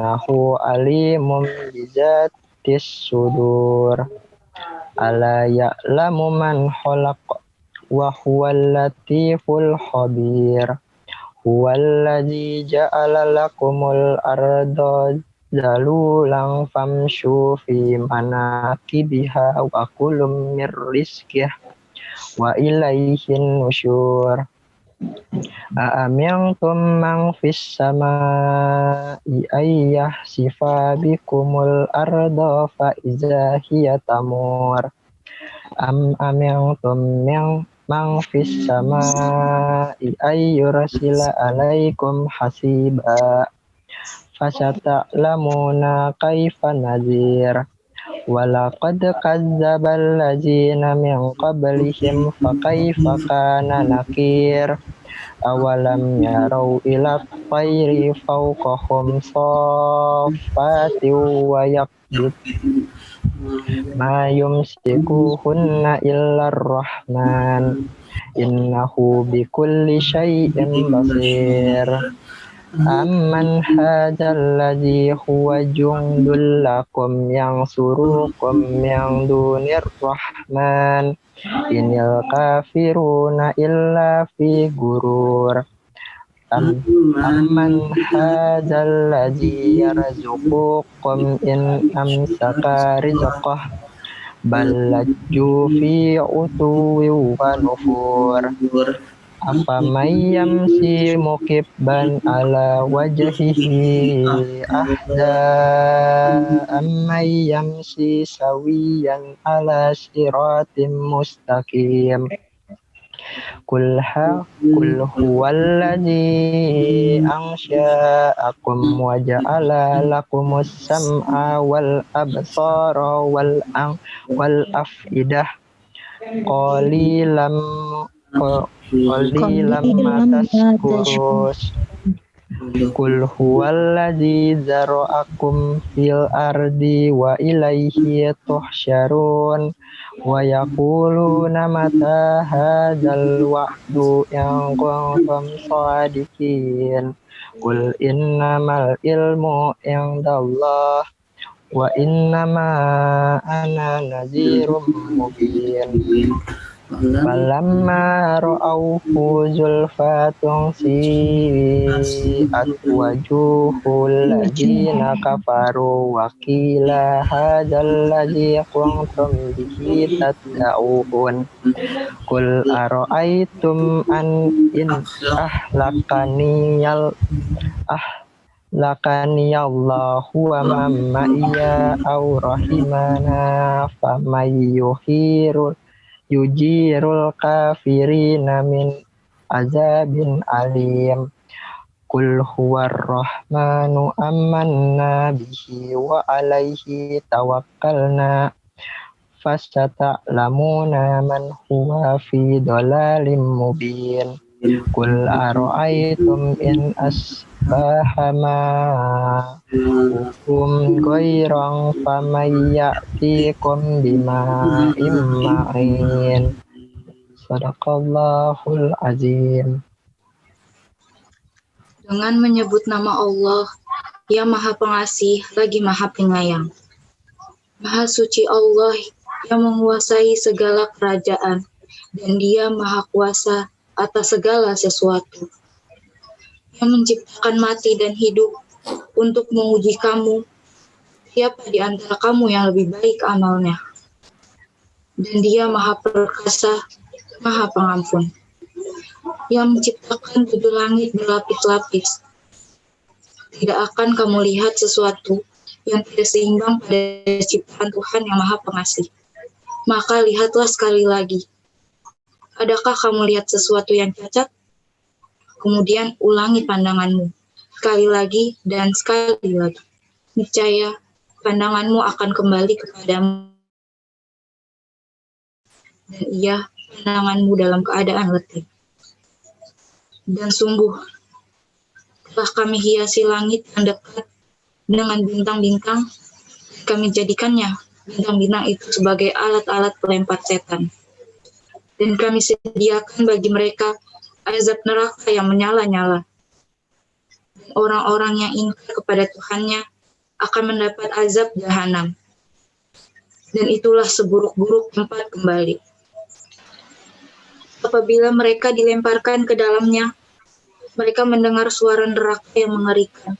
innahu alimun bizatis sudur. Ala ya'lamu man khalaq wa huwal latiful khabir. Huwallazi ja'ala lakumul arda zalulan famshu fi manakibiha wa kulum mir rizqih wa ilaihin nusyur. A'amintum man fis samaa'i ayyah sifa bikumul arda fa iza hiya tamur. Am amintum man fis samaa'i ayyursila alaikum hasiba. Fasata'lamuna kaifa nazir. Walaqad kazzabal ladzina min qablihim fakaifa kana nakir. Awalam yarau ila tayri fawqahum saffati wa yaqbid ma yumsikuhunna illa ar-rahman innahu bikulli syai'in basir. Amman hadzal ladzi huwa jundul lakum yansurukum min dunir rahman inil kafiruna illa fi gurur. Amman hadzal ladzi yarzuqukum in amsaka rizqah bal lajju fi utuwin wa nufur. Afaman yamshi mukibban ala wajhihi ahda amman yamshi sawiyan ala siratim mustaqim. Qul huwallazi ansha'akum wa ja'ala lakumus sam'a wal absara wal afidah qalilan ma tashkurun. Qul huwallazi zara'akum fil ardi wa ilaihi tuhsyarun. Wa yaquluna mata hadzal wa'du in kuntum shadiqin. Qul innamal ilmu indallah wa innama ana nadhirum mubin. Falamma ra'awhu zulfatun si'at wujuhul ladzina kafaru wa qila hadzal ladzi kuntum bihi tad'un. Qul ara'aytum an in ahlakaniyallahu wa man ma'iya aw rahimana faman yujirul kafirina min azabin alim. Qul huwar rahmanu amanna bihi wa alaihi tawakkalna fasata'lamuna man huwa fi dhalalim mubin. Qul ara'aytum in asbaha ma'ukum ghairan faman ya'tikum bima'in ma'in. Sadaqallahul azim. Dengan menyebut nama Allah yang Maha Pengasih lagi Maha Penyayang. Maha suci Allah yang menguasai segala kerajaan dan Dia Maha Kuasa atas segala sesuatu. Yang menciptakan mati dan hidup untuk menguji kamu, siapa di antara kamu yang lebih baik amalnya. Dan Dia Maha Perkasa, Maha Pengampun. Yang menciptakan 7 langit berlapis-lapis. Tidak akan kamu lihat sesuatu yang tidak seimbang pada ciptaan Tuhan yang Maha Pengasih. Maka lihatlah sekali lagi. Adakah kamu lihat sesuatu yang cacat? Kemudian ulangi pandanganmu. Sekali lagi dan sekali lagi. Niscaya pandanganmu akan kembali kepadamu. Dan ia pandanganmu dalam keadaan letih. Dan sungguh, telah kami hiasi langit yang dekat dengan bintang-bintang. Kami jadikannya bintang-bintang itu sebagai alat-alat pelempar setan. Dan kami sediakan bagi mereka azab neraka yang menyala-nyala. Orang-orang yang ingkar kepada Tuhannya akan mendapat azab jahanam. Dan itulah seburuk-buruk tempat kembali. Apabila mereka dilemparkan ke dalamnya, mereka mendengar suara neraka yang mengerikan.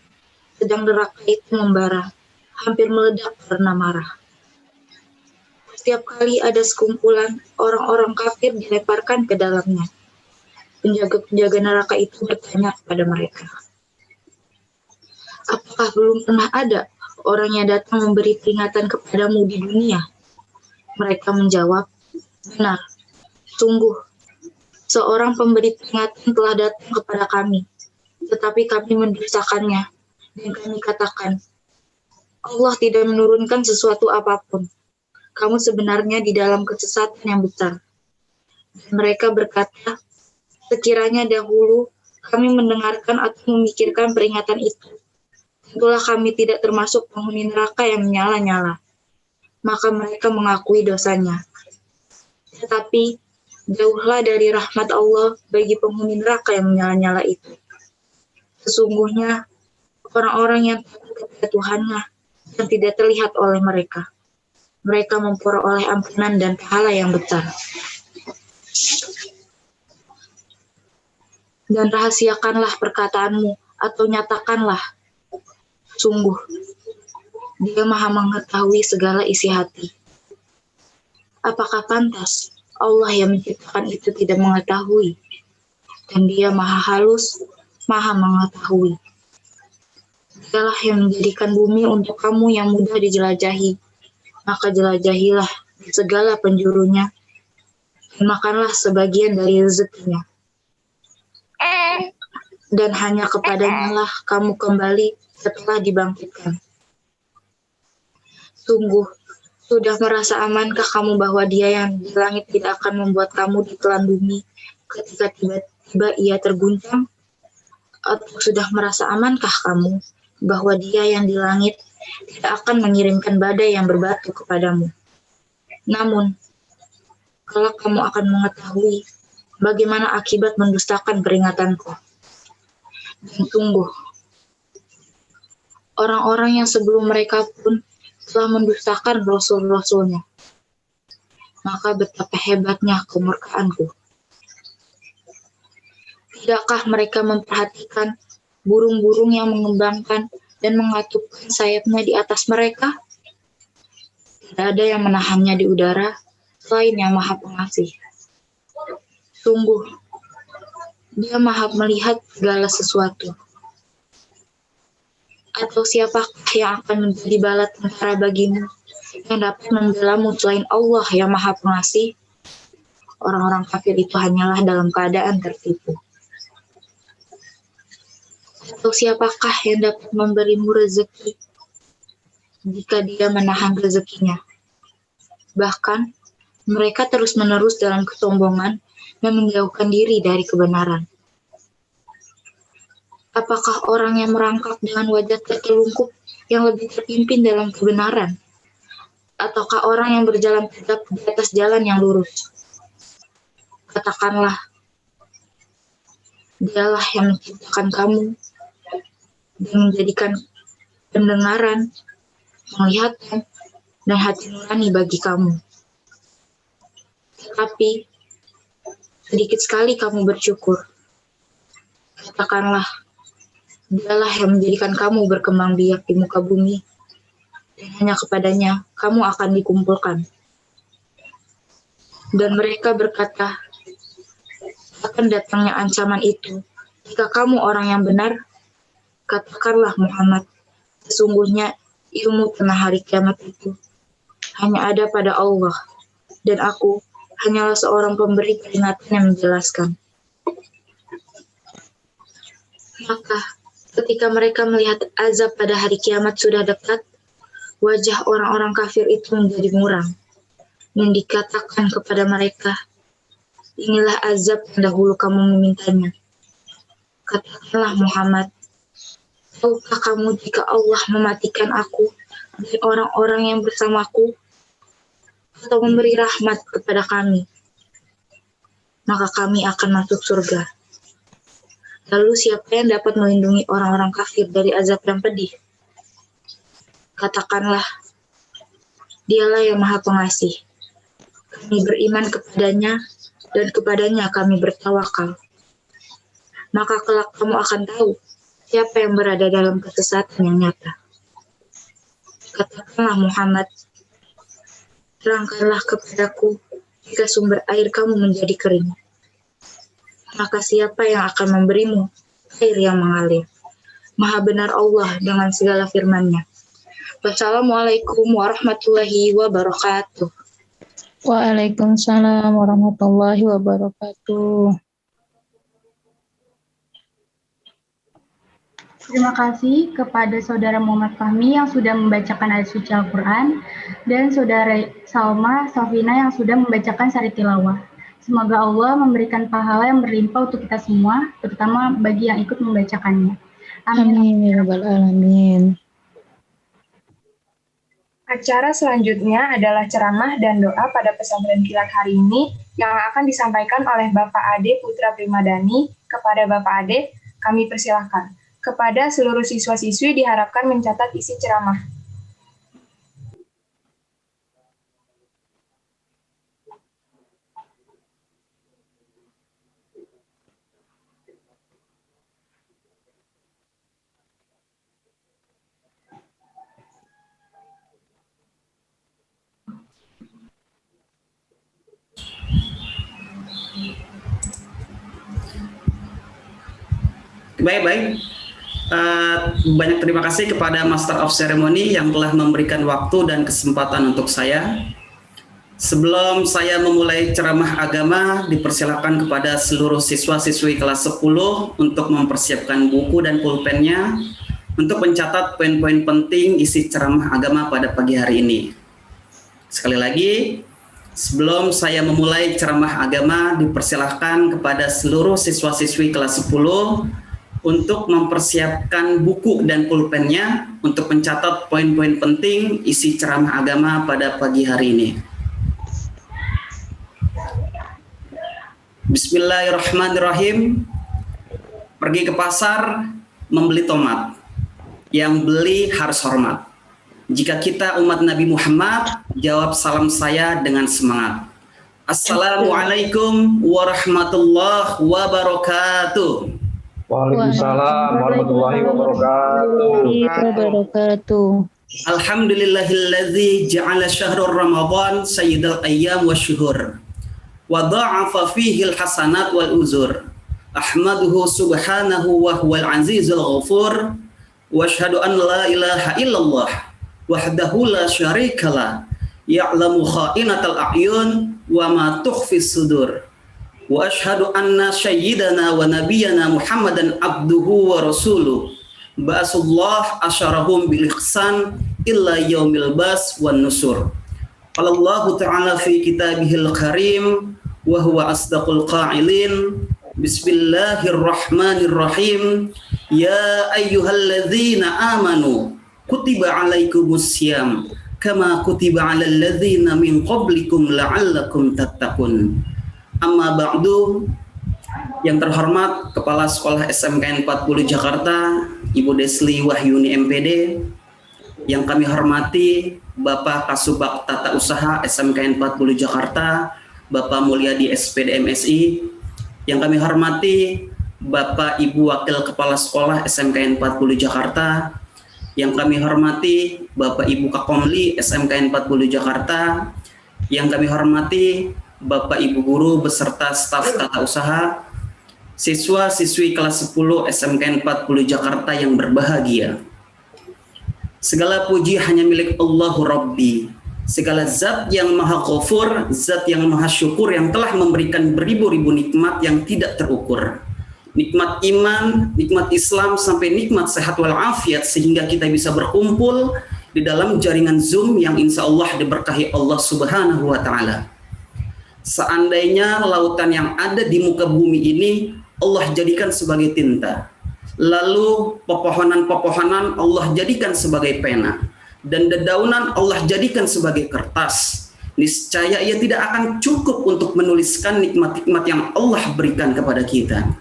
Sedang neraka itu membara, hampir meledak karena marah. Setiap kali ada sekumpulan orang-orang kafir dilemparkan ke dalamnya, penjaga-penjaga neraka itu bertanya kepada mereka, apakah belum pernah ada orang yang datang memberi peringatan kepadamu di dunia? Mereka menjawab, benar, sungguh, seorang pemberi peringatan telah datang kepada kami, tetapi kami mendustakannya, dan kami katakan, Allah tidak menurunkan sesuatu apapun. Kamu sebenarnya di dalam kesesatan yang besar. Dan mereka berkata, sekiranya dahulu kami mendengarkan atau memikirkan peringatan itu, tentulah kami tidak termasuk penghuni neraka yang menyala-nyala. Maka mereka mengakui dosanya. Tetapi, jauhlah dari rahmat Allah bagi penghuni neraka yang menyala-nyala itu. Sesungguhnya, orang-orang yang takut kepada Tuhannya yang tidak terlihat oleh mereka. Mereka memperoleh ampunan dan pahala yang besar. Dan rahasiakanlah perkataanmu atau nyatakanlah. Sungguh, Dia Maha mengetahui segala isi hati. Apakah pantas Allah yang menciptakan itu tidak mengetahui? Dan Dia Maha halus, Maha mengetahui. Dialah yang menjadikan bumi untuk kamu yang mudah dijelajahi. Maka jelajahilah segala penjurunya, dan makanlah sebagian dari rezekinya. Dan hanya kepadanya lah kamu kembali setelah dibangkitkan. Sungguh, sudah merasa amankah kamu bahwa Dia yang di langit tidak akan membuat kamu ditelan bumi ketika tiba-tiba ia terguncang? Atau sudah merasa amankah kamu bahwa Dia yang di langit tidak akan mengirimkan badai yang berbatu kepadamu? Namun, kalau kamu akan mengetahui bagaimana akibat mendustakan peringatanku. Dan sungguh, orang-orang yang sebelum mereka pun telah mendustakan rasul-rasulnya. Maka betapa hebatnya kemurkaanku. Tidakkah mereka memperhatikan burung-burung yang mengembangkan dan mengatupkan sayapnya di atas mereka? Tidak ada yang menahannya di udara selain Yang Maha Pengasih. Sungguh, Dia Maha melihat segala sesuatu. Atau siapakah yang akan menjadi bala tentara bagimu yang dapat membelamu selain Allah yang Maha Pengasih? Orang-orang kafir itu hanyalah dalam keadaan tertipu. Atau siapakah yang dapat memberimu rezeki jika Dia menahan rezekinya? Bahkan, mereka terus-menerus dalam kesombongan dan menjauhkan diri dari kebenaran. Apakah orang yang merangkak dengan wajah tertelungkup yang lebih terpimpin dalam kebenaran? Ataukah orang yang berjalan tegap di atas jalan yang lurus? Katakanlah, Dialah yang menciptakan kamu dan menjadikan pendengaran, penglihatan, dan hati nurani bagi kamu. Tetapi, sedikit sekali kamu bersyukur. Katakanlah, Dialah yang menjadikan kamu berkembang biak di muka bumi, dan hanya kepadanya kamu akan dikumpulkan. Dan mereka berkata, akan datangnya ancaman itu, jika kamu orang yang benar, katakanlah Muhammad, sesungguhnya ilmu tentang hari kiamat itu hanya ada pada Allah, dan aku hanyalah seorang pemberi peringatan yang menjelaskan. Maka, ketika mereka melihat azab pada hari kiamat sudah dekat, wajah orang-orang kafir itu menjadi muram, dan dikatakan kepada mereka, inilah azab yang dahulu kamu memintanya. Katakanlah Muhammad, tahukah kamu jika Allah mematikan aku dan orang-orang yang bersamaku, atau memberi rahmat kepada kami, maka kami akan masuk surga. Lalu siapa yang dapat melindungi orang-orang kafir dari azab yang pedih? Katakanlah, Dialah yang Maha Pengasih. Kami beriman kepadanya dan kepadanya kami bertawakal. Maka kelak kamu akan tahu siapa yang berada dalam kesesatan yang nyata. Katakanlah Muhammad, terangkanlah kepadaku jika sumber air kamu menjadi kering. Maka siapa yang akan memberimu air yang mengalir? Maha benar Allah dengan segala firman-Nya. Wassalamualaikum warahmatullahi wabarakatuh. Waalaikumsalam warahmatullahi wabarakatuh. Terima kasih kepada Saudara Muhammad Fahmi yang sudah membacakan ayat suci Al-Quran dan Saudara Salma Safina yang sudah membacakan sari tilawah. Semoga Allah memberikan pahala yang berlimpah untuk kita semua, terutama bagi yang ikut membacakannya. Amin. Amin ya rabbal alamin. Acara selanjutnya adalah ceramah dan doa pada pesantren kilat hari ini yang akan disampaikan oleh Bapak Ade Putra Primadani. Kepada Bapak Ade, kami persilahkan. Kepada seluruh siswa-siswi diharapkan mencatat isi ceramah. Baik. Banyak terima kasih kepada Master of Ceremony yang telah memberikan waktu dan kesempatan untuk saya. Sebelum saya memulai ceramah agama, dipersilakan kepada seluruh siswa-siswi kelas 10 untuk mempersiapkan buku dan pulpennya untuk mencatat poin-poin penting isi ceramah agama pada pagi hari ini. Sekali lagi, sebelum saya memulai ceramah agama, dipersilakan kepada seluruh siswa-siswi kelas 10 untuk mempersiapkan buku dan pulpennya untuk mencatat poin-poin penting isi ceramah agama pada pagi hari ini. Bismillahirrahmanirrahim. Pergi ke pasar membeli tomat. Yang beli harus hormat. Jika kita umat Nabi Muhammad, jawab salam saya dengan semangat. Assalamualaikum warahmatullahi wabarakatuh. Waalaikumsalam warahmatullahi wabarakatuh. Alhamdulillahilladzi ja'ala syahrul Ramadan sayyidal ayyam wasyuhur wa dha'afa fihi al-hasanat wal uzur. Ahmaduhu subhanahu wa huwal azizul ghafur wa asyhadu an la ilaha illallah wahdahu la syarikalah ya'lamu kha'inatal a'yun wa ma tukhfis sudur. Wa asyhadu anna sayyidana wa nabiyyana Muhammadan abduhu wa rasuluh ba'asullah asyarahum bil ihsan illa yaumil bas wan nusur. Qala Allah ta'ala fi kitabihil karim wa huwa asdaqul qa'ilin. Bismillahirrahmanirrahim. Ya ayyuhalladzina amanu kutiba alaikumussyam kama kutiba alal ladzina min qablikum la'allakum tattaqun. Amma ba'du. Yang terhormat Kepala Sekolah SMKN 40 Jakarta, Ibu Desli Wahyuni MPD. Yang kami hormati Bapak Kasubag Tata Usaha SMKN 40 Jakarta, Bapak Mulyadi SPD MSI. Yang kami hormati Bapak Ibu Wakil Kepala Sekolah SMKN 40 Jakarta. Yang kami hormati Bapak Ibu Kakomli SMKN 40 Jakarta. Yang kami hormati Bapak Ibu Guru beserta staf tata usaha, siswa-siswi kelas 10 SMKN 40 Jakarta yang berbahagia. Segala puji hanya milik Allahu Rabbi. Segala zat yang maha ghafur, zat yang maha syukur yang telah memberikan beribu-ribu nikmat yang tidak terukur. Nikmat iman, nikmat Islam, sampai nikmat sehat walafiat sehingga kita bisa berkumpul di dalam jaringan Zoom yang insya Allah diberkahi Allah Subhanahu wa Ta'ala. Seandainya lautan yang ada di muka bumi ini Allah jadikan sebagai tinta, lalu pepohonan-pepohonan Allah jadikan sebagai pena, dan dedaunan Allah jadikan sebagai kertas, niscaya ia tidak akan cukup untuk menuliskan nikmat-nikmat yang Allah berikan kepada kita.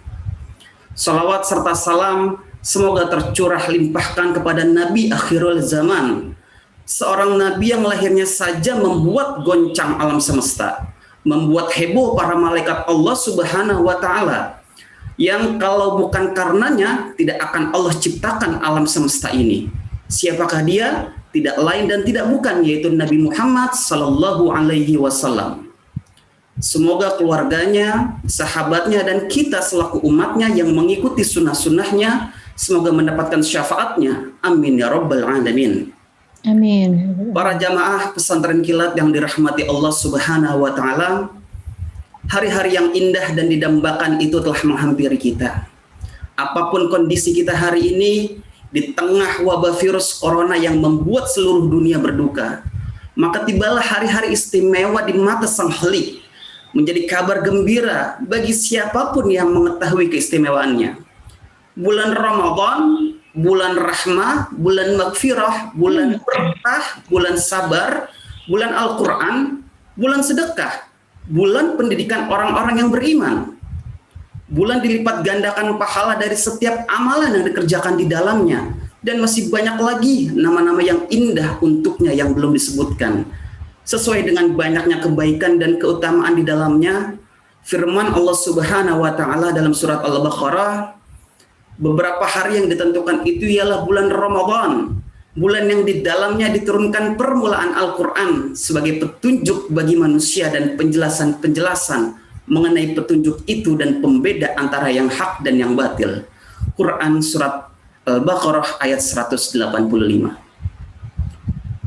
Salawat serta salam semoga tercurah limpahkan kepada Nabi akhirul zaman, seorang nabi yang lahirnya saja membuat goncang alam semesta, membuat heboh para malaikat Allah Subhanahu wa taala, yang kalau bukan karenanya tidak akan Allah ciptakan alam semesta ini. Siapakah dia? Tidak lain dan tidak bukan, yaitu Nabi Muhammad sallallahu alaihi wasallam. Semoga keluarganya, sahabatnya, dan kita selaku umatnya yang mengikuti sunnah-sunnahnya semoga mendapatkan syafaatnya. Amin ya rabbal alamin. Amin. Para jamaah pesantren kilat yang dirahmati Allah Subhanahu wa taala, hari-hari yang indah dan didambakan itu telah menghampiri kita. Apapun kondisi kita hari ini, di tengah wabah virus corona yang membuat seluruh dunia berduka, maka tibalah hari-hari istimewa di mata Sang Khalik, menjadi kabar gembira bagi siapapun yang mengetahui keistimewaannya. Bulan Ramadan, bulan rahmah, bulan maghfirah, bulan berkah, bulan sabar, bulan Al-Quran, bulan sedekah, bulan pendidikan orang-orang yang beriman. Bulan dilipat gandakan pahala dari setiap amalan yang dikerjakan di dalamnya. Dan masih banyak lagi nama-nama yang indah untuknya yang belum disebutkan. Sesuai dengan banyaknya kebaikan dan keutamaan di dalamnya, firman Allah Subhanahu wa taala dalam surat Al-Baqarah, beberapa hari yang ditentukan itu ialah bulan Ramadan, bulan yang di dalamnya diturunkan permulaan Al-Quran sebagai petunjuk bagi manusia dan penjelasan-penjelasan mengenai petunjuk itu dan pembeda antara yang hak dan yang batil. Quran surat Al-Baqarah ayat 185.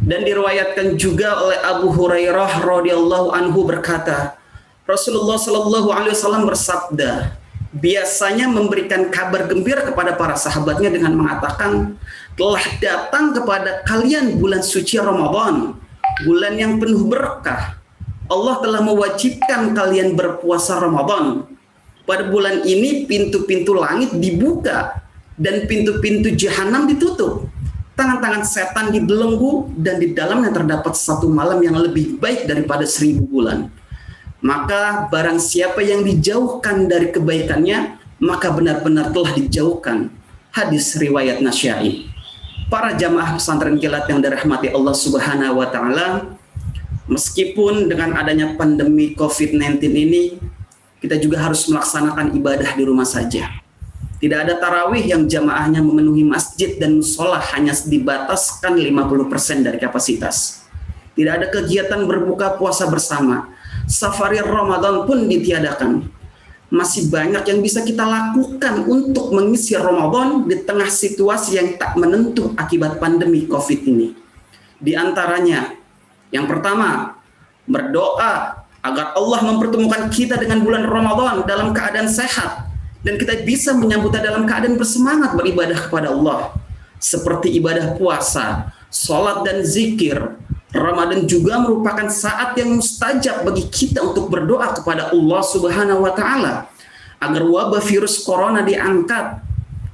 Dan diriwayatkan juga oleh Abu Hurairah radhiyallahu anhu berkata, Rasulullah sallallahu alaihi wasallam bersabda, biasanya memberikan kabar gembira kepada para sahabatnya dengan mengatakan, telah datang kepada kalian bulan suci Ramadan, bulan yang penuh berkah. Allah telah mewajibkan kalian berpuasa Ramadan. Pada bulan ini pintu-pintu langit dibuka dan pintu-pintu jahanam ditutup. Tangan-tangan setan dibelenggu dan di dalamnya terdapat satu malam yang lebih baik daripada 1000 bulan. Maka barang siapa yang dijauhkan dari kebaikannya, maka benar-benar telah dijauhkan. Hadis riwayat Nasyai. Para jamaah pesantren kilat yang dirahmati Allah Subhanahu wa taala, meskipun dengan adanya pandemi COVID-19 ini, kita juga harus melaksanakan ibadah di rumah saja. Tidak ada tarawih yang jamaahnya memenuhi masjid dan musola, hanya dibataskan 50% dari kapasitas. Tidak ada kegiatan berbuka puasa bersama. Safari Ramadan pun ditiadakan. Masih banyak yang bisa kita lakukan untuk mengisi Ramadan di tengah situasi yang tak menentu akibat pandemi COVID ini. Di antaranya, yang pertama, berdoa agar Allah mempertemukan kita dengan bulan Ramadan dalam keadaan sehat dan kita bisa menyambutnya dalam keadaan bersemangat beribadah kepada Allah. Seperti ibadah puasa, sholat dan zikir. Ramadan juga merupakan saat yang mustajab bagi kita untuk berdoa kepada Allah Subhanahu wa taala agar wabah virus corona diangkat.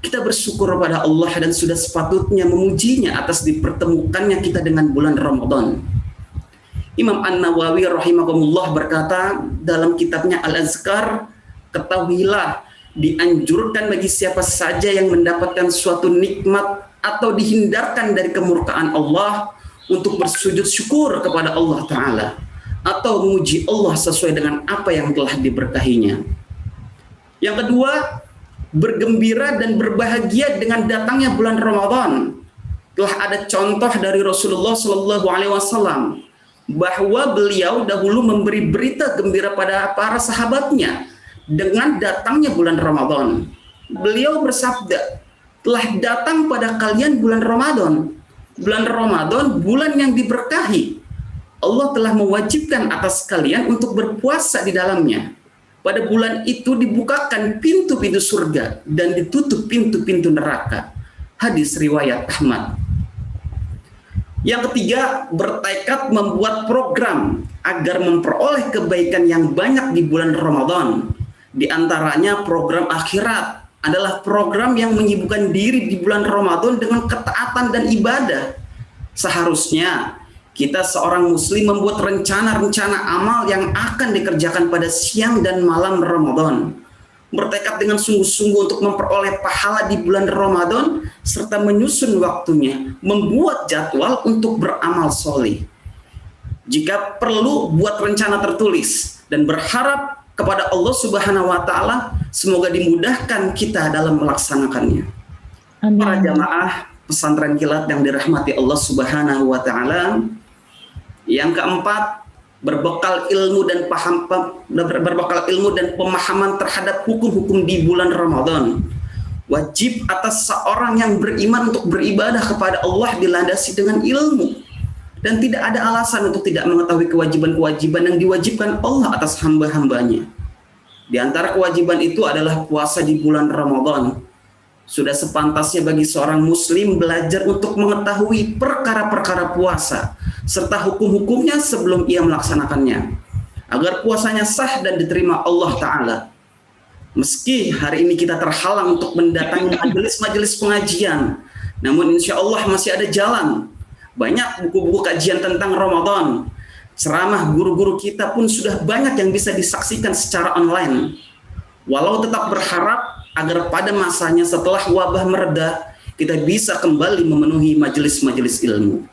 Kita bersyukur kepada Allah dan sudah sepatutnya memujinya atas dipertemukannya kita dengan bulan Ramadan. Imam An-Nawawi rahimahullah berkata dalam kitabnya Al-Azkar, ketahuilah dianjurkan bagi siapa saja yang mendapatkan suatu nikmat atau dihindarkan dari kemurkaan Allah untuk bersujud syukur kepada Allah Ta'ala atau memuji Allah sesuai dengan apa yang telah diberkahinya. Yang kedua, bergembira dan berbahagia dengan datangnya bulan Ramadan. Telah ada contoh dari Rasulullah Shallallahu Alaihi Wasallam bahwa beliau dahulu memberi berita gembira pada para sahabatnya dengan datangnya bulan Ramadan. Beliau bersabda, telah datang pada kalian bulan Ramadan. Bulan Ramadan, bulan yang diberkahi. Allah telah mewajibkan atas kalian untuk berpuasa di dalamnya. Pada bulan itu dibukakan pintu-pintu surga dan ditutup pintu-pintu neraka. Hadis riwayat Ahmad. Yang ketiga, bertekad membuat program agar memperoleh kebaikan yang banyak di bulan Ramadan. Di antaranya program akhirat adalah program yang menyibukkan diri di bulan Ramadan dengan ketaatan dan ibadah. Seharusnya kita seorang muslim membuat rencana-rencana amal yang akan dikerjakan pada siang dan malam Ramadan. bertekad dengan sungguh-sungguh untuk memperoleh pahala di bulan Ramadan, serta menyusun waktunya, membuat jadwal untuk beramal soleh. Jika perlu, buat rencana tertulis dan berharap kepada Allah Subhanahu wa Ta'ala, semoga dimudahkan kita dalam melaksanakannya. Amin. Para jamaah pesantren kilat yang dirahmati Allah Subhanahu wa Ta'ala, yang keempat, berbekal ilmu dan pemahaman terhadap hukum-hukum di bulan Ramadan. Wajib atas seorang yang beriman untuk beribadah kepada Allah dilandasi dengan ilmu, dan tidak ada alasan untuk tidak mengetahui kewajiban-kewajiban yang diwajibkan Allah atas hamba-hambanya. Di antara kewajiban itu adalah puasa di bulan Ramadan. Sudah sepantasnya bagi seorang muslim belajar untuk mengetahui perkara-perkara puasa serta hukum-hukumnya sebelum ia melaksanakannya, agar puasanya sah dan diterima Allah Ta'ala. Meski hari ini kita terhalang untuk mendatangi majelis-majelis pengajian, namun insya Allah masih ada jalan. Banyak buku-buku kajian tentang Ramadan, ceramah guru-guru kita pun sudah banyak yang bisa disaksikan secara online. Walau tetap berharap agar pada masanya setelah wabah mereda, kita bisa kembali memenuhi majelis-majelis ilmu.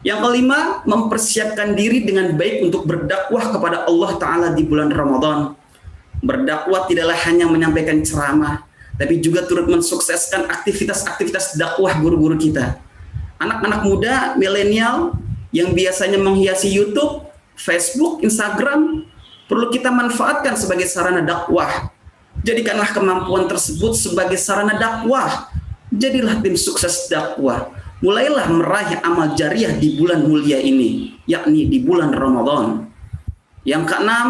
Yang kelima, mempersiapkan diri dengan baik untuk berdakwah kepada Allah Ta'ala di bulan Ramadan. Berdakwah tidaklah hanya menyampaikan ceramah, tapi juga turut mensukseskan aktivitas-aktivitas dakwah guru-guru kita. Anak-anak muda, milenial, yang biasanya menghiasi YouTube, Facebook, Instagram, perlu kita manfaatkan sebagai sarana dakwah. Jadikanlah kemampuan tersebut sebagai sarana dakwah. Jadilah tim sukses dakwah. Mulailah meraih amal jariah di bulan mulia ini, yakni di bulan Ramadan. Yang keenam,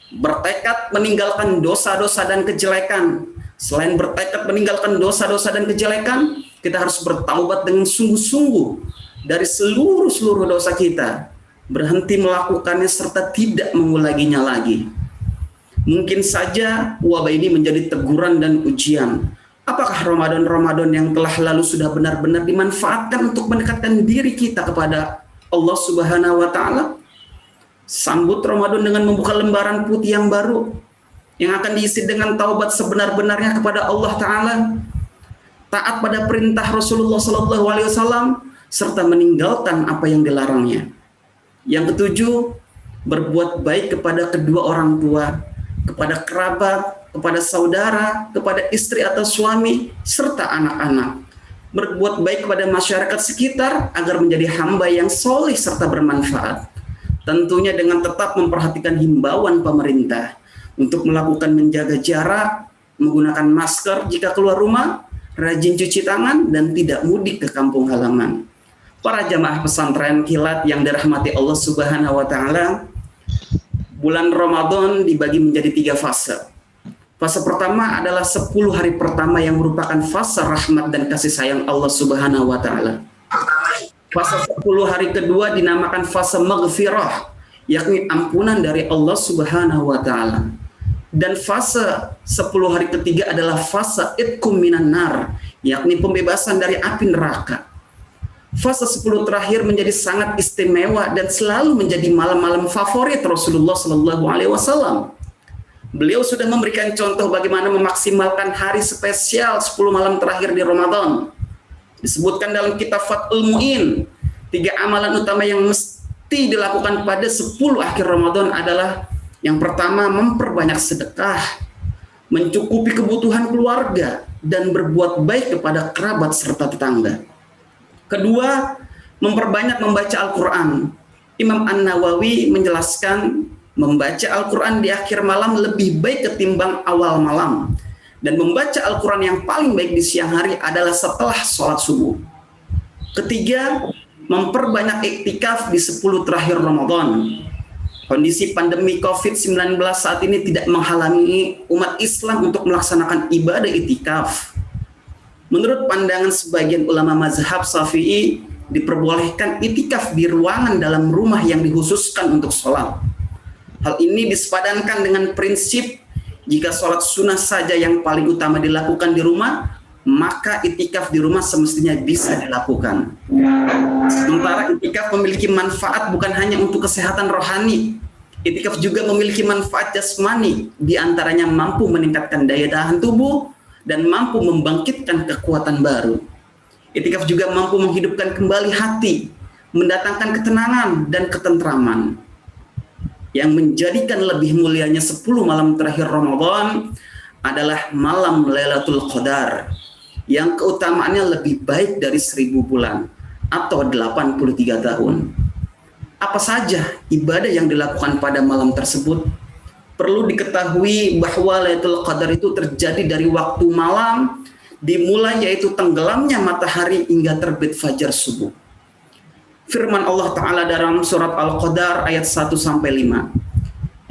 bertekad meninggalkan dosa-dosa dan kejelekan. Selain bertekad meninggalkan dosa-dosa dan kejelekan, kita harus bertaubat dengan sungguh-sungguh dari seluruh dosa kita. Berhenti melakukannya serta tidak mengulanginya lagi. Mungkin saja wabah ini menjadi teguran dan ujian. Apakah Ramadan yang telah lalu sudah benar-benar dimanfaatkan untuk mendekatkan diri kita kepada Allah Subhanahu wa Ta'ala? Sambut Ramadan dengan membuka lembaran putih yang baru, yang akan diisi dengan taubat sebenar-benarnya kepada Allah Ta'ala, taat pada perintah Rasulullah SAW, serta meninggalkan apa yang dilarangnya. Yang ketujuh, berbuat baik kepada kedua orang tua, kepada kerabat, kepada saudara, kepada istri atau suami, serta anak-anak. Berbuat baik kepada masyarakat sekitar agar menjadi hamba yang soleh serta bermanfaat. Tentunya dengan tetap memperhatikan himbauan pemerintah untuk melakukan menjaga jarak, menggunakan masker jika keluar rumah, rajin cuci tangan, dan tidak mudik ke kampung halaman. Para jamaah pesantren kilat yang dirahmati Allah Subhanahu wa Ta'ala, bulan Ramadan dibagi menjadi 3 fase. Fase pertama adalah 10 hari pertama yang merupakan fase rahmat dan kasih sayang Allah Subhanahu wa Ta'ala. Fase 10 hari kedua dinamakan fase maghfirah, yakni ampunan dari Allah Subhanahu wa Ta'ala. Dan fase 10 hari ketiga adalah fase itqum minan nar, yakni pembebasan dari api neraka. Fase 10 terakhir menjadi sangat istimewa dan selalu menjadi malam-malam favorit Rasulullah SAW. Beliau sudah memberikan contoh bagaimana memaksimalkan hari spesial 10 malam terakhir di Ramadan. Disebutkan dalam kitab Fathul Mu'in, 3 amalan utama yang mesti dilakukan pada 10 akhir Ramadan adalah: yang pertama, memperbanyak sedekah, mencukupi kebutuhan keluarga, dan berbuat baik kepada kerabat serta tetangga. Kedua, memperbanyak membaca Al-Quran. Imam An-Nawawi menjelaskan membaca Al-Quran di akhir malam lebih baik ketimbang awal malam. Dan membaca Al-Quran yang paling baik di siang hari adalah setelah sholat subuh. Ketiga, memperbanyak iktikaf di 10 terakhir Ramadan. Kondisi pandemi COVID-19 saat ini tidak menghalangi umat Islam untuk melaksanakan ibadah iktikaf. Menurut pandangan sebagian ulama mazhab Syafi'i, diperbolehkan iktikaf di ruangan dalam rumah yang dikhususkan untuk sholat. Hal ini disepadankan dengan prinsip jika sholat sunnah saja yang paling utama dilakukan di rumah, maka iktikaf di rumah semestinya bisa dilakukan. Sementara iktikaf memiliki manfaat bukan hanya untuk kesehatan rohani, Iktikaf juga memiliki manfaat jasmani, di antaranya mampu meningkatkan daya tahan tubuh dan mampu membangkitkan kekuatan baru. Iktikaf juga mampu menghidupkan kembali hati, mendatangkan ketenangan dan ketentraman. Yang menjadikan lebih mulianya 10 malam terakhir Ramadan adalah malam Lailatul Qadar, yang keutamaannya lebih baik dari 1000 bulan atau 83 tahun. Apa saja ibadah yang dilakukan pada malam tersebut? Perlu diketahui bahwa Lailatul Qadar itu terjadi dari waktu malam dimulai yaitu tenggelamnya matahari hingga terbit fajar subuh. Firman Allah Ta'ala dalam surat Al-Qadar ayat 1-5.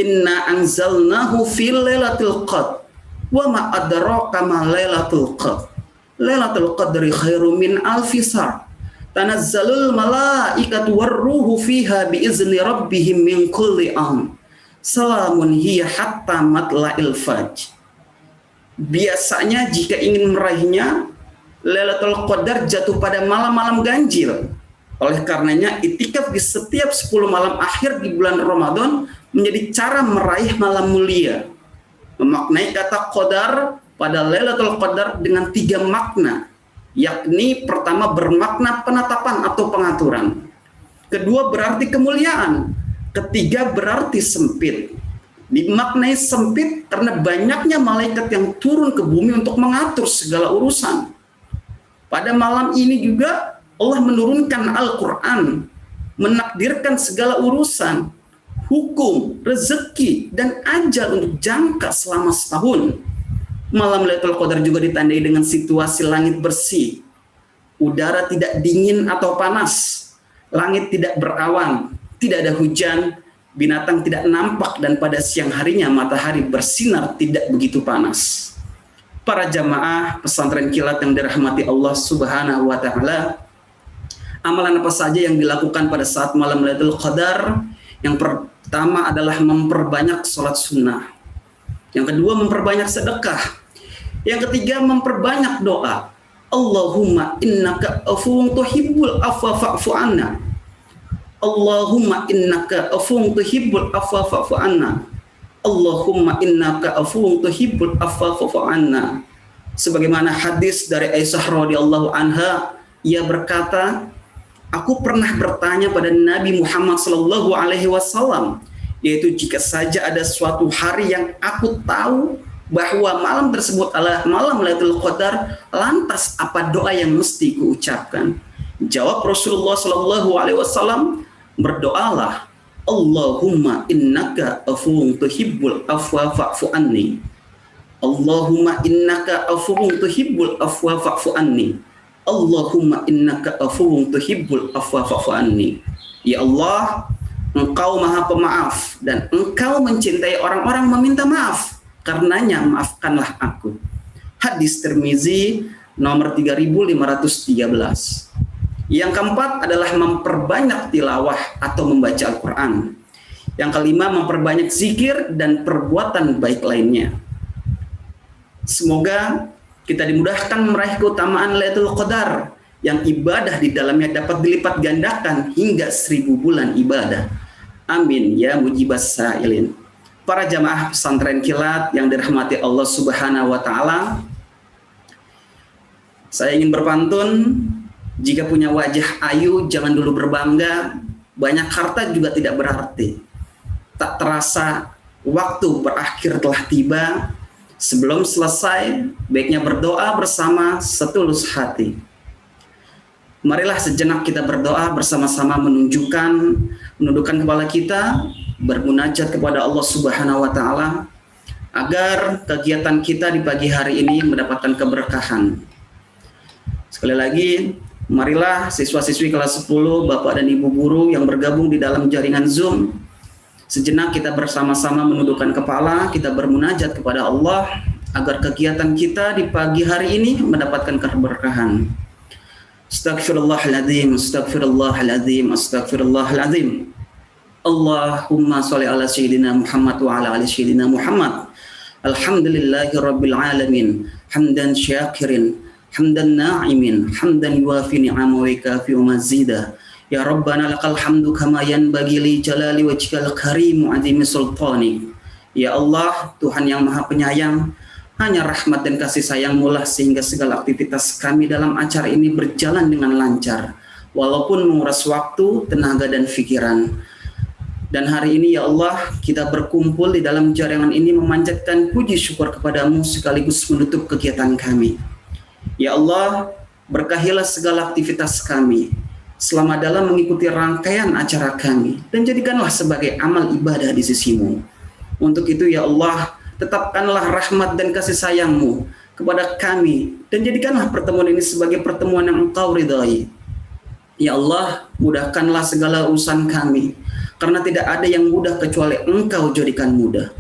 Inna anzalnahu fil lailatul qadr wa ma adraka ma lailatul qadr. Lailatul qadri khairum min alfi shahr. Tanazzalul malaikatu warruhu fiha biizni rabbihim min kulli am. Salamun hiya hatta matla'il fajr. Biasanya jika ingin meraihnya, Lailatul Qadar jatuh pada malam-malam ganjil. Oleh karenanya, iktikaf di setiap 10 malam akhir di bulan Ramadan menjadi cara meraih malam mulia. Memaknai kata Qadar pada Lailatul Qadar dengan 3 makna, yakni pertama bermakna penetapan atau pengaturan, kedua berarti kemuliaan, ketiga berarti sempit. Dimaknai sempit karena banyaknya malaikat yang turun ke bumi untuk mengatur segala urusan. Pada malam ini juga Allah menurunkan Al-Quran, menakdirkan segala urusan, hukum, rezeki, dan ajal untuk jangka selama setahun. Malam Lailatul Qadar juga ditandai dengan situasi langit bersih, udara tidak dingin atau panas, langit tidak berawan, tidak ada hujan, binatang tidak nampak, dan pada siang harinya matahari bersinar tidak begitu panas. Para jamaah pesantren kilat yang dirahmati Allah Subhanahu wa Ta'ala, amalan apa saja yang dilakukan pada saat malam Lailatul Qadar? Yang pertama adalah memperbanyak sholat sunnah. Yang kedua memperbanyak sedekah. Yang ketiga memperbanyak doa. Allahumma innaka afuwun tuhibbul afwa fa'fu anna. Allahumma innaka afuwun tuhibbul afwa fa'fu anna. Allahumma innaka afuwun tuhibbul afwa fa'fu anna. Sebagaimana hadis dari Aisyah radhiyallahu anha, ia berkata, aku pernah bertanya pada Nabi Muhammad sallallahu alaihi wasallam, yaitu jika saja ada suatu hari yang aku tahu bahwa malam tersebut adalah malam Lailatul Qadar, lantas apa doa yang mesti kuucapkan? Jawab Rasulullah sallallahu alaihi wasallam, berdoalah, Allahumma innaka afuwun tuhibbul afwa fa'fu anni. Allahumma innaka afuwun tuhibbul afwa fa'fu anni. Allahumma innaka afuwun tuhibbul afwa fa'fu anni. Ya Allah, Engkau Maha Pemaaf dan Engkau mencintai orang-orang meminta maaf. Karenanya maafkanlah aku. Hadis Tirmizi nomor 3513. Yang keempat adalah memperbanyak tilawah atau membaca Al-Quran. Yang kelima memperbanyak zikir dan perbuatan baik lainnya. Semoga kita dimudahkan meraih keutamaan Lailatul Qadar yang ibadah di dalamnya dapat dilipat gandakan hingga 1000 bulan ibadah. Amin ya mujibas sa'ilin. Para jamaah pesantren kilat yang dirahmati Allah Subhanahu wa Ta'ala, saya ingin berpantun, jika punya wajah ayu jangan dulu berbangga, banyak harta juga tidak berarti. Tak terasa waktu berakhir telah tiba. Sebelum selesai, baiknya berdoa bersama setulus hati. Marilah sejenak kita berdoa bersama-sama menundukkan kepala kita, bermunajat kepada Allah Subhanahu wa Ta'ala agar kegiatan kita di pagi hari ini mendapatkan keberkahan. Sekali lagi, marilah siswa-siswi kelas 10, Bapak dan Ibu guru yang bergabung di dalam jaringan Zoom, sejenak kita bersama-sama menundukkan kepala, kita bermunajat kepada Allah agar kegiatan kita di pagi hari ini mendapatkan keberkahan. Astaghfirullahaladzim, astaghfirullahaladzim, astaghfirullahaladzim. Allahumma sholli ala sayyidina Muhammad wa ala ali sayyidina Muhammad. Alhamdulillahi rabbil alamin. Hamdan syakirin, hamdan na'imin, hamdan yuafi ni'amahu wa kafi mazidah. Ya Rabbana lakal hamdu kama yanbaghi li jalali wajhikal karim wa azimi sultanik. Ya Allah, Tuhan yang Maha Penyayang, hanya rahmat dan kasih sayang-Mu lah sehingga segala aktivitas kami dalam acara ini berjalan dengan lancar, walaupun menguras waktu, tenaga, dan pikiran. Dan hari ini ya Allah, kita berkumpul di dalam jaringan ini memanjatkan puji syukur kepada-Mu sekaligus menutup kegiatan kami. Ya Allah, berkahilah segala aktivitas kami selama dalam mengikuti rangkaian acara kami, dan jadikanlah sebagai amal ibadah di sisi-Mu. Untuk itu ya Allah, tetapkanlah rahmat dan kasih sayang-Mu kepada kami, dan jadikanlah pertemuan ini sebagai pertemuan yang Engkau ridhai. Ya Allah, mudahkanlah segala urusan kami, karena tidak ada yang mudah kecuali Engkau jadikan mudah.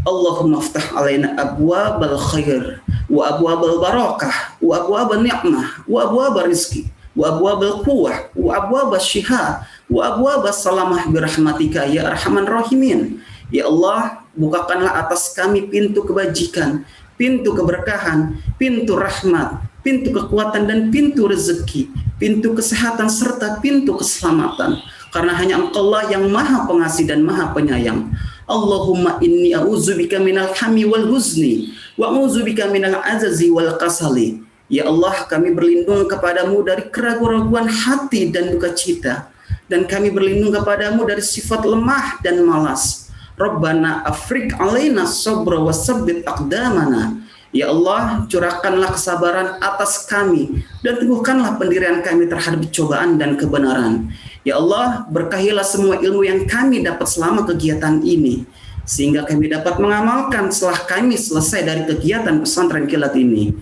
Allahumma ftah alaina abwabal khair, wa abwabal barakah, wa abwabal ni'mah, wa abwabal rizki, wa abwabal quwwah, wa abwabal syihah, wa abwabal salamah birahmatika ya arhaman rahimin. Ya Allah, bukakanlah atas kami pintu kebajikan, pintu keberkahan, pintu rahmat, pintu kekuatan dan pintu rezeki, pintu kesehatan serta pintu keselamatan. Karena hanya Engkaulah yang Maha Pengasih dan Maha Penyayang. Allahumma inni a'udzubika minal hammi wal huzni wa a'udzubika minal azazi wal kasali. Ya Allah, kami berlindung kepadamu dari keraguan-raguan hati dan duka cita, dan kami berlindung kepadamu dari sifat lemah dan malas. Rabbana afrik alaina sabra wa sabbit aqdamana. Ya Allah, curahkanlah kesabaran atas kami dan teguhkanlah pendirian kami terhadap cobaan dan kebenaran. Ya Allah, berkahilah semua ilmu yang kami dapat selama kegiatan ini, sehingga kami dapat mengamalkan setelah kami selesai dari kegiatan pesantren kilat ini,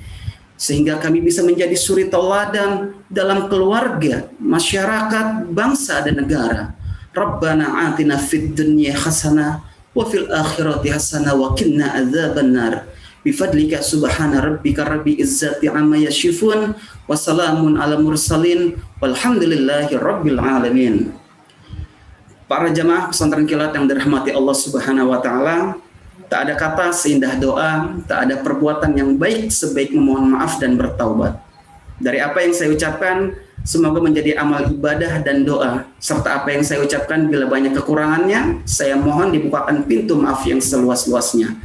sehingga kami bisa menjadi suri tauladan dalam keluarga, masyarakat, bangsa, dan negara. Rabbana atina fid dunya hasanah wa fil akhirati hasanah wa qina adzabannar. Bifadlika subhana rabbika rabbil izzati amma yasifun wa salamun ala mursalin walhamdulillahi rabbil alamin. Para jamaah pesantren kilat yang dirahmati Allah Subhanahu wa taala, tak ada kata seindah doa, tak ada perbuatan yang baik sebaik memohon maaf dan bertaubat. Dari apa yang saya ucapkan, semoga menjadi amal ibadah dan doa, serta apa yang saya ucapkan bila banyak kekurangannya, saya mohon dibukakan pintu maaf yang seluas-luasnya.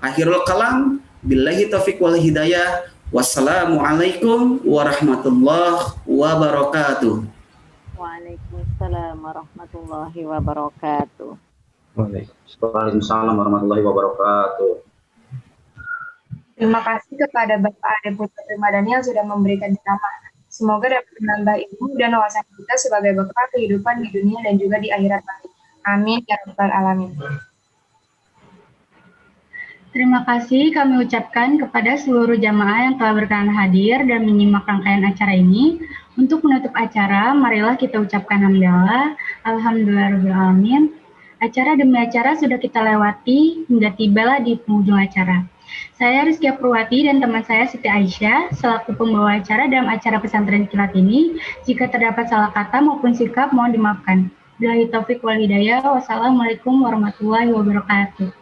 Akhirul kalam, billahi taufiq wal hidayah. Wassalamualaikum warahmatullahi wabarakatuh. Waalaikumsalam warahmatullahi wabarakatuh. Waalaikumsalam warahmatullahi wabarakatuh. Terima kasih kepada Bapak Ade Putra Primadani yang sudah memberikan ceramah. Semoga dapat menambah ilmu dan wawasan kita sebagai bekal kehidupan di dunia dan juga di akhirat nanti. Amin ya rabbal alamin. Terima kasih kami ucapkan kepada seluruh jamaah yang telah berkenan hadir dan menyimak rangkaian acara ini. Untuk menutup acara, marilah kita ucapkan hamdalah. Alhamdulillahirrahmanirrahim. Acara demi acara sudah kita lewati hingga tibalah di penghujung acara. Saya Rizkia Purwati dan teman saya Siti Aisyah selaku pembawa acara dalam acara pesantren kilat ini. Jika terdapat salah kata maupun sikap mohon dimaafkan. Billahi taufiq wal hidayah. Wassalamualaikum warahmatullahi wabarakatuh.